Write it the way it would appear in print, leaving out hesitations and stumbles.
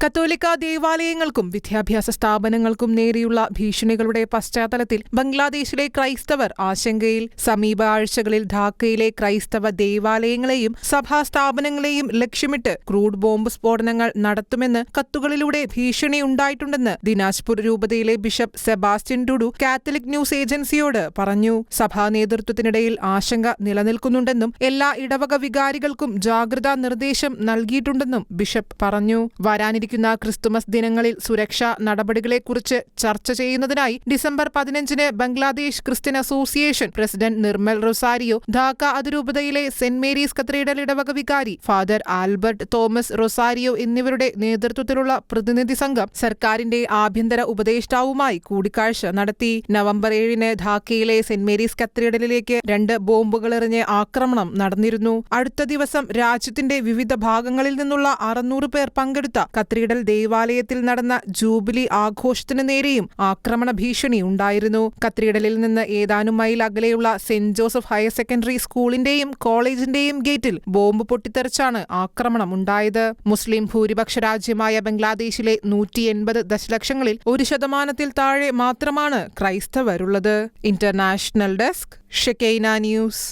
കത്തോലിക്ക ദേവാലയങ്ങൾക്കും വിദ്യാഭ്യാസ സ്ഥാപനങ്ങൾക്കും നേരെയുള്ള ഭീഷണികളുടെ പശ്ചാത്തലത്തിൽ ബംഗ്ലാദേശിലെ ക്രൈസ്തവർ ആശങ്കയിൽ. സമീപ ആഴ്ചകളിൽ ധാക്കയിലെ ക്രൈസ്തവ ദേവാലയങ്ങളെയും സഭാസ്ഥാപനങ്ങളെയും ലക്ഷ്യമിട്ട് ക്രൂഡ് ബോംബ് സ്ഫോടനങ്ങൾ നടത്തുമെന്ന് കത്തുകളിലൂടെ ഭീഷണിയുണ്ടായിട്ടുണ്ടെന്ന് ദിനാജ്പൂർ രൂപതയിലെ bishop Sebastian Tudu Catholic News ഏജൻസിയോട് പറഞ്ഞു. സഭാ നേതൃത്വത്തിനിടയിൽ ആശങ്ക നിലനിൽക്കുന്നുണ്ടെന്നും എല്ലാ ഇടവക വികാരികൾക്കും ജാഗ്രതാ നിർദ്ദേശം നൽകിയിട്ടുണ്ടെന്നും ബിഷപ്പ് പറഞ്ഞു. വരാനിരിക്കുന്ന ക്രിസ്തുമസ് ദിനങ്ങളിൽ സുരക്ഷാ നടപടികളെക്കുറിച്ച് ചർച്ച ചെയ്യുന്നതിനായി ഡിസംബർ 15-ന് Bangladesh Christian Association President Nirmal Rozario, Dhaka അതിരൂപതയിലെ സെന്റ് മേരീസ് കത്തീഡ്രൽ ഇടവക വികാരി ഫാദർ ആൽബർട്ട് തോമസ് റൊസാരിയോ എന്നിവരുടെ നേതൃത്വത്തിലുള്ള പ്രതിനിധി സംഘം സർക്കാരിന്റെ ആഭ്യന്തര ഉപദേഷ്ടാവുമായി കൂടിക്കാഴ്ച നടത്തി. നവംബർ 7-ന് ധാക്കയിലെ സെന്റ് മേരീസ് കത്തീഡ്രലിലേക്ക് 2 ബോംബുകളെറിഞ്ഞ് ആക്രമണം നടന്നിരുന്നു. അടുത്ത ദിവസം രാജ്യത്തിന്റെ വിവിധ ഭാഗങ്ങളിൽ നിന്നുള്ള 600 പേർ പങ്കെടുത്ത കത്തീഡ്രൽ ദേവാലയത്തിൽ നടന്ന ജൂബിലി ആഘോഷത്തിന് നേരെയും ആക്രമണ ഭീഷണി ഉണ്ടായിരുന്നു. കത്തീഡ്രലിൽ നിന്ന് ഏതാനും മൈൽ അകലെയുള്ള സെന്റ് ജോസഫ് ഹയർ സെക്കൻഡറി സ്കൂളിന്റെയും കോളേജിന്റെയും ഗേറ്റിൽ ബോംബ് പൊട്ടിത്തെറിച്ചാണ് ആക്രമണം ഉണ്ടായത്. മുസ്ലിം ഭൂരിപക്ഷ രാജ്യമായ ബംഗ്ലാദേശിലെ 180 ദശലക്ഷങ്ങളിൽ 1% താഴെ മാത്രമാണ് ക്രൈസ്തവരുള്ളത്. International Desk, Shekinah news.